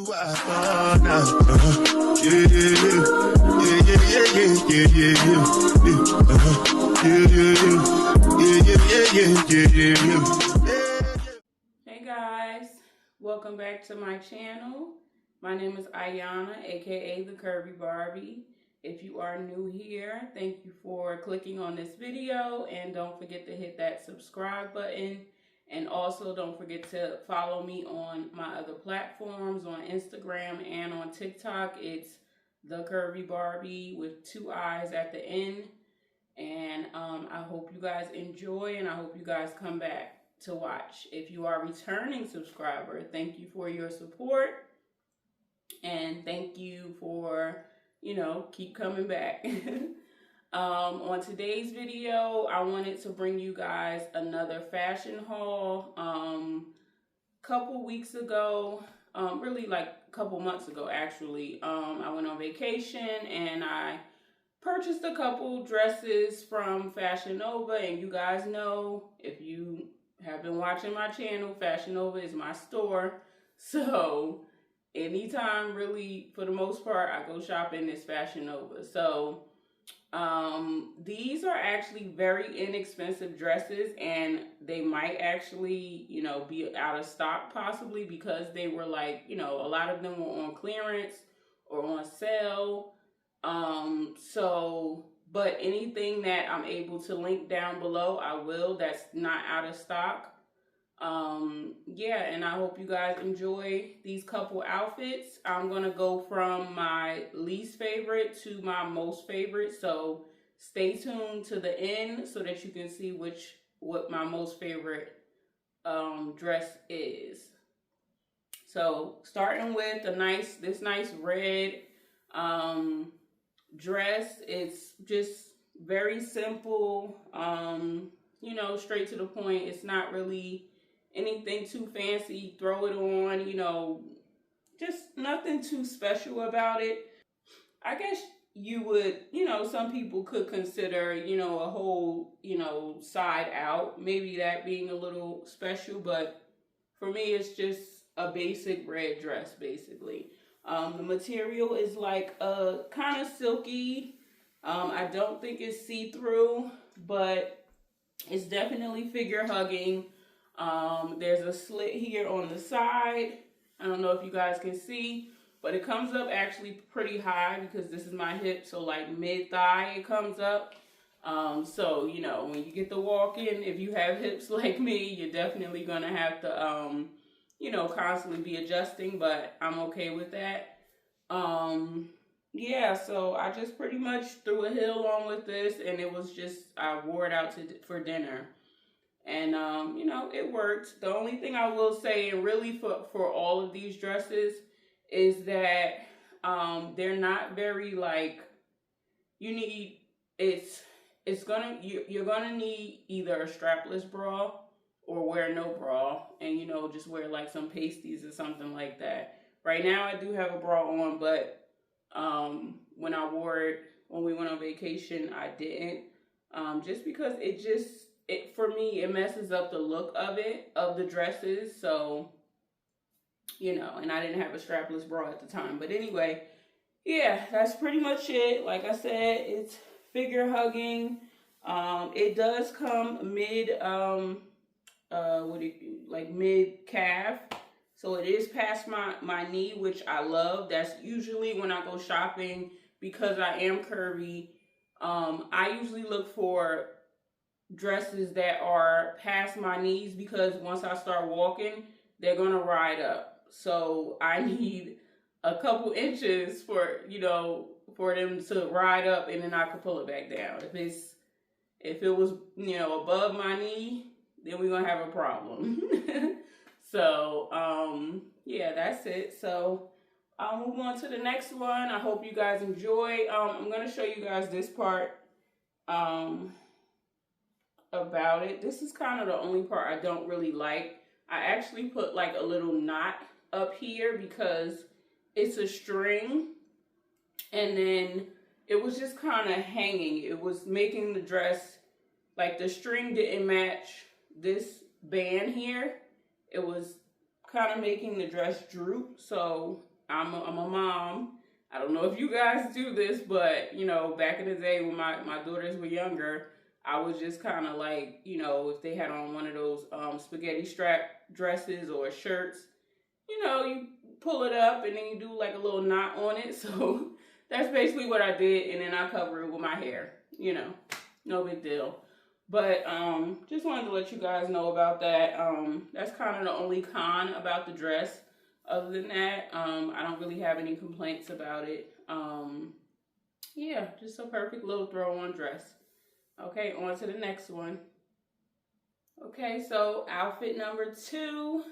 you are for now. Yeah, Hey guys, welcome back to my channel. My name is Ayana, aka the Curvy Barbie. If you are new here, thank you for clicking on this video, and don't forget to hit that subscribe button. And also don't forget to follow me on my other platforms, on Instagram and on TikTok. It's the Curvy Barbie with 2 eyes at the end. And I hope you guys enjoy, and I hope you guys come back to watch. If you are a returning subscriber, thank you for your support. And thank you for, keep coming back. On today's video, I wanted to bring you guys another fashion haul. Couple weeks ago, really like a couple months ago actually, I went on vacation and I purchased a couple dresses from Fashion Nova. And you guys know, if you have been watching my channel, Fashion Nova is my store. So anytime, really, for the most part, I go shopping is Fashion Nova. So these are actually very inexpensive dresses, and they might actually, be out of stock possibly, because they were like, a lot of them were on clearance or on sale. But anything that I'm able to link down below, I will, that's not out of stock. And I hope you guys enjoy these couple outfits. I'm gonna go from my least favorite to my most favorite, so stay tuned to the end so that you can see what my most favorite dress is. So starting with this nice red dress. It's just very simple, straight to the point. It's not really anything too fancy. Throw it on, just nothing too special about it. I guess you would, some people could consider, a whole, side out, maybe that being a little special, but for me, it's just a basic red dress, basically. The material is like kind of silky. I don't think it's see-through, but it's definitely figure hugging. There's a slit here on the side. I don't know if you guys can see, but it comes up actually pretty high because this is my hip, so like mid-thigh it comes up. So, when you get to walk in, if you have hips like me, you're definitely going to have to, constantly be adjusting, but I'm okay with that. So I just pretty much threw a heel on with this, and it was just, I wore it out for dinner. And, it worked. The only thing I will say, and really for all of these dresses, is that they're not very, like, you're gonna need either a strapless bra or wear no bra, and, just wear like some pasties or something like that. Right now I do have a bra on, but when I wore it, when we went on vacation, I didn't. Just because for me, it messes up the look of the dresses. So, and I didn't have a strapless bra at the time. But anyway, yeah, that's pretty much it. Like I said, it's figure hugging. It does come mid calf. So it is past my knee, which I love. That's usually when I go shopping, because I am curvy. I usually look for dresses that are past my knees, because once I start walking, they're gonna ride up. So I need a couple inches for them to ride up, and then I can pull it back down. If it was above my knee, then we're gonna have a problem. So that's it. So I'll move on to the next one. I hope you guys enjoy. I'm gonna show you guys this part about it. This is kind of the only part I don't really like. I actually put like a little knot up here because it's a string, and then it was just kind of hanging. It was making the dress, like the string didn't match this band here. It was kind of making the dress droop, so I'm a mom. I don't know if you guys do this, but, you know, back in the day when my daughters were younger, I was just kind of like, you know, if they had on one of those spaghetti strap dresses or shirts, you know, you pull it up and then you do like a little knot on it. So that's basically what I did, and then I cover it with my hair, you know, no big deal. But just wanted to let you guys know about that. That's kind of the only con about the dress. Other than that, I don't really have any complaints about it. Yeah, just a perfect little throw-on dress. Okay, on to the next one. Okay, so outfit number 2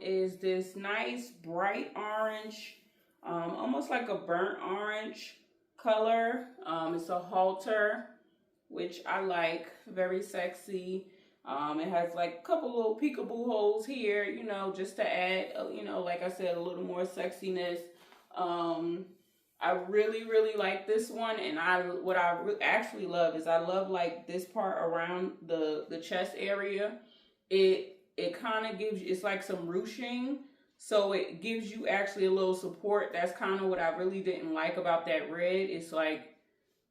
is this nice bright orange, almost like a burnt orange color. It's a halter, which I like, very sexy. It has like a couple little peekaboo holes here, you know, just to add, you know, like I said, a little more sexiness. I really, really like this one, and what I actually love is I love like this part around the chest area. It kind of gives you, it's like some ruching, so it gives you actually a little support. That's kind of what I really didn't like about that red. It's like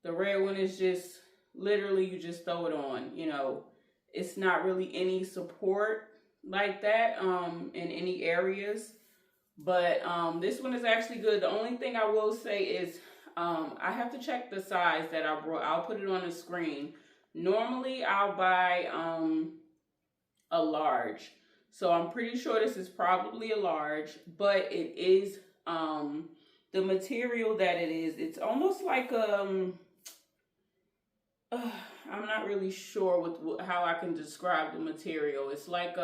the red one is just literally you just throw it on, you know. It's not really any support like that in any areas. But this one is actually good. The only thing I will say is I have to check the size that I brought. I'll put it on the screen. Normally, I'll buy a large. So I'm pretty sure this is probably a large. But it is the material that it is. It's almost like I'm not really sure with how I can describe the material. It's like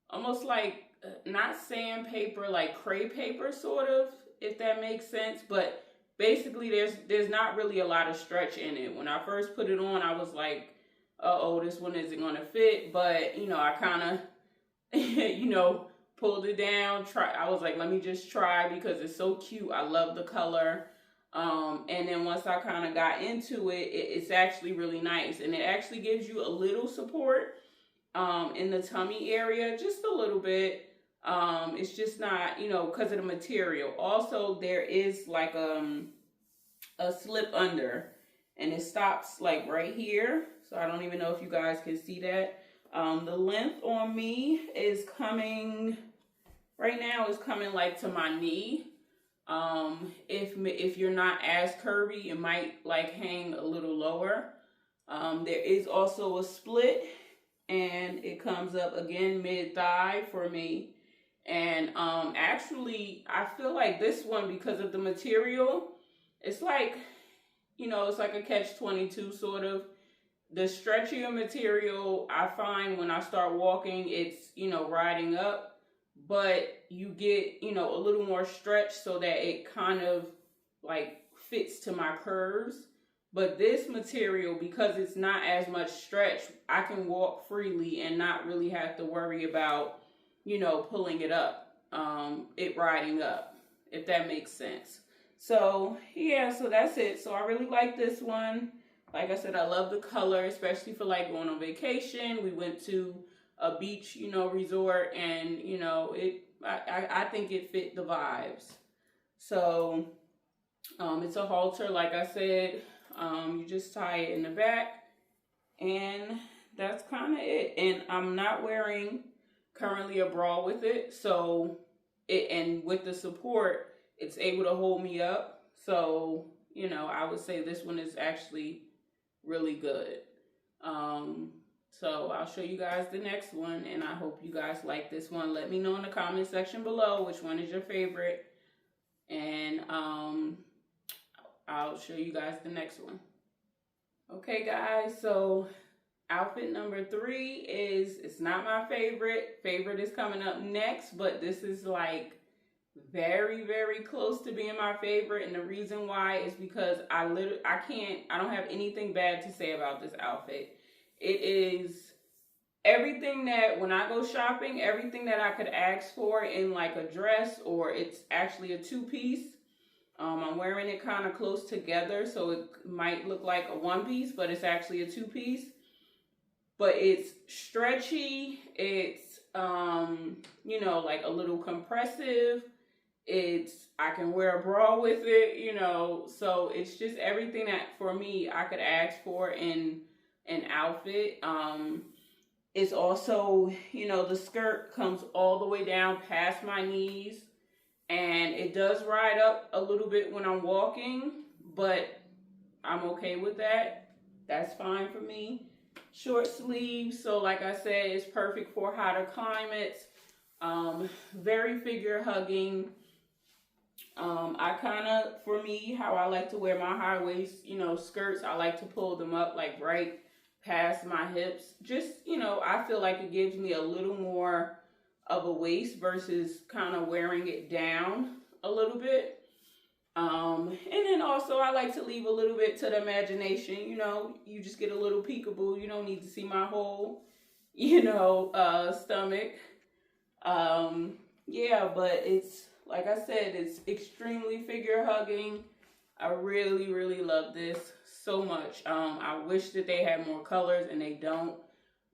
almost like not sandpaper, like crepe paper sort of, if that makes sense. But basically there's not really a lot of stretch in it. When I first put it on, I was like, uh-oh, this one isn't gonna fit. But you know, I kind of you know, pulled it down. I was like, let me just try, because it's so cute. I love the color. And then once I kind of got into it, it's actually really nice, and it actually gives you a little support in the tummy area, just a little bit. It's just not, you know, because of the material. Also, there is like a slip under, and it stops like right here. So I don't even know if you guys can see that. The length on me is coming, right now is coming like to my knee. If you're not as curvy, it might like hang a little lower. There is also a split, and it comes up again mid-thigh for me. And actually, I feel like this one, because of the material, it's like, you know, it's like a catch-22 sort of. The stretchier material, I find when I start walking, it's, you know, riding up, but you get, you know, a little more stretch so that it kind of like fits to my curves. But this material, because it's not as much stretch, I can walk freely and not really have to worry about, you know, pulling it up, it riding up, if that makes sense. So yeah, so that's it. So I really like this one. Like I said, I love the color, especially for like going on vacation. We went to a beach, you know, resort, and you know, I think it fit the vibes. So it's a halter, like I said. You just tie it in the back, and that's kind of it. And I'm not wearing currently a bra with it, so and with the support, it's able to hold me up. So you know, I would say this one is actually really good. So I'll show you guys the next one, and I hope you guys like this one. Let me know in the comment section below which one is your favorite, and I'll show you guys the next one. Okay guys, so outfit number 3 is, it's not my favorite. Favorite is coming up next, but this is like very, very close to being my favorite. And the reason why is because I don't have anything bad to say about this outfit. It is everything that, when I go shopping, everything that I could ask for in like a dress, or it's actually a 2-piece. I'm wearing it kind of close together, so it might look like a 1-piece, but it's actually a 2-piece. But it's stretchy, it's you know, like a little compressive. I can wear a bra with it, you know, so it's just everything that for me I could ask for in an outfit. It's also, you know, the skirt comes all the way down past my knees, and it does ride up a little bit when I'm walking, but I'm okay with that. That's fine for me. Short sleeves, so like I said, it's perfect for hotter climates. Very figure hugging. I kind of, for me, how I like to wear my high waist, you know, skirts, I like to pull them up like right past my hips. Just, you know, I feel like it gives me a little more of a waist versus kind of wearing it down a little bit. And then also I like to leave a little bit to the imagination, you know, you just get a little peekaboo. You don't need to see my whole, you know, stomach. Yeah, but it's, like I said, it's extremely figure hugging. I really, really love this so much. I wish that they had more colors, and they don't.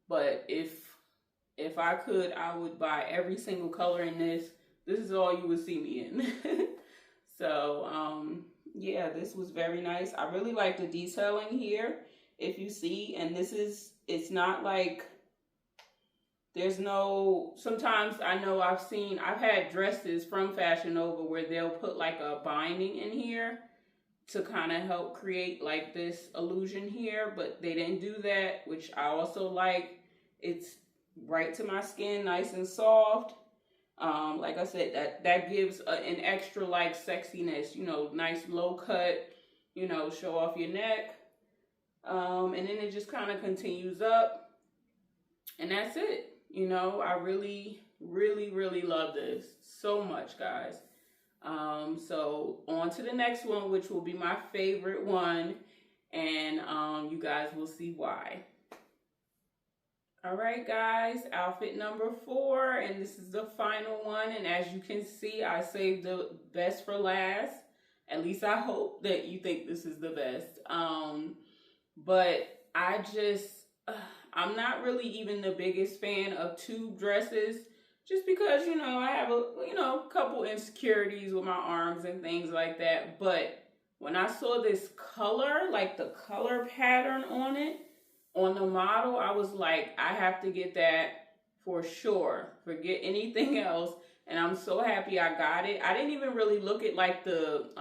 But if I could, I would buy every single color in this. This is all you would see me in. So, yeah, this was very nice. I really like the detailing here, if you see. And this is, it's not like, there's no, sometimes I know I've had dresses from Fashion Nova where they'll put like a binding in here to kind of help create like this illusion here, but they didn't do that, which I also like. It's right to my skin, nice and soft. Like I said, that gives an extra like sexiness, you know, nice low cut, you know, show off your neck. And then it just kind of continues up, and that's it. You know, I really, really, really love this so much, guys. So on to the next one, which will be my favorite one, and you guys will see why. All right, guys, outfit number 4, and this is the final one. And as you can see, I saved the best for last. At least I hope that you think this is the best. But I just, I'm not really even the biggest fan of tube dresses, just because, you know, I have a couple insecurities with my arms and things like that. But when I saw this color, like the color pattern on it, on the model, I was like, I have to get that for sure. Forget anything else. And I'm so happy I got it. I didn't even really look at like the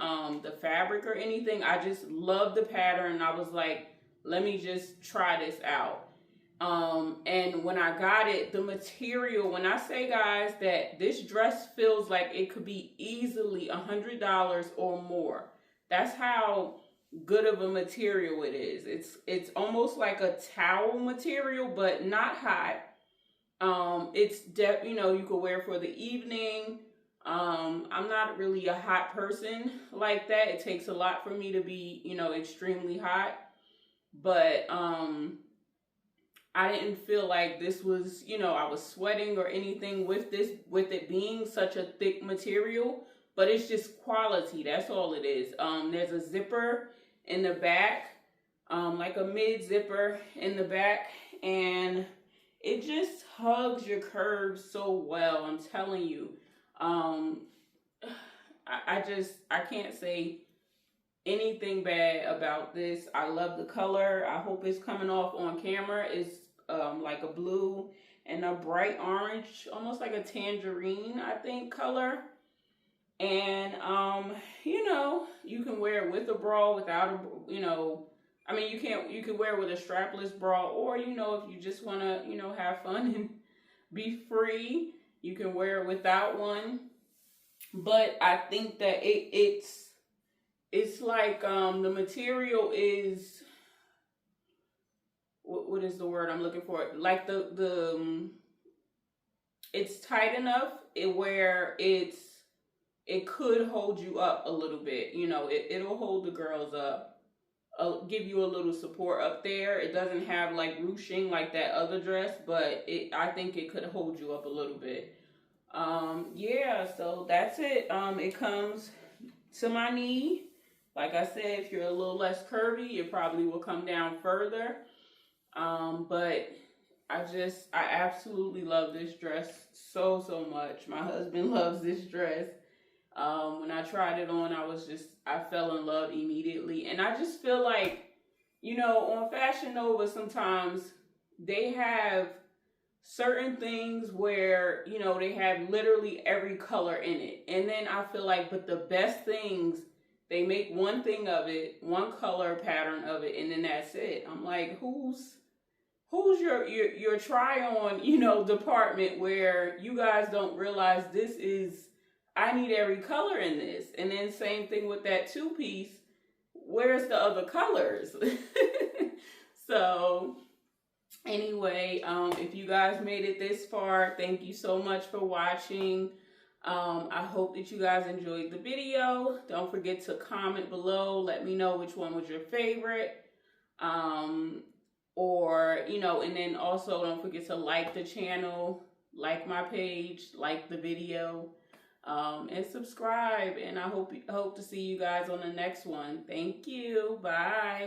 fabric or anything. I just loved the pattern. And I was like, let me just try this out. And when I got it, the material, when I say, guys, that this dress feels like it could be easily $100 or more. That's how good of a material it is. It's almost like a towel material, but not hot. It's you know, you could wear for the evening. I'm not really a hot person like that. It takes a lot for me to be, you know, extremely hot. But I didn't feel like this was, you know, I was sweating or anything with it being such a thick material. But it's just quality. That's all it is. There's a zipper in the back, like a mid zipper in the back, and it just hugs your curves so well. I'm telling you. I can't say anything bad about this. I love the color. I hope it's coming off on camera. It's like a blue and a bright orange, almost like a tangerine, I think, color. And, you know, you can wear it with a bra, without a, you know, I mean, you can wear it with a strapless bra, or, you know, if you just want to, you know, have fun and be free, you can wear it without one. But I think that it's like, the material is, what is the word I'm looking for? Like it's tight enough where it could hold you up a little bit. You know, it'll hold the girls up, give you a little support up there. It doesn't have like ruching like that other dress, but I think it could hold you up a little bit. Yeah, so that's it. It comes to my knee. Like I said, if you're a little less curvy, it probably will come down further. But I absolutely love this dress so much. My husband loves this dress. When I tried it on, I fell in love immediately. And I just feel like, you know, on Fashion Nova, sometimes they have certain things where, you know, they have literally every color in it. And then I feel like, but the best things, they make one thing of it, one color pattern of it, and then that's it. I'm like, who's your try on, you know, department where you guys don't realize I need every color in this. And then same thing with that 2-piece. Where's the other colors? So anyway, if you guys made it this far, thank you so much for watching. I hope that you guys enjoyed the video. Don't forget to comment below. Let me know which one was your favorite. Or, you know, and then also don't forget to like the channel, like my page, like the video, and subscribe. And I hope to see you guys on the next one. Thank you. Bye.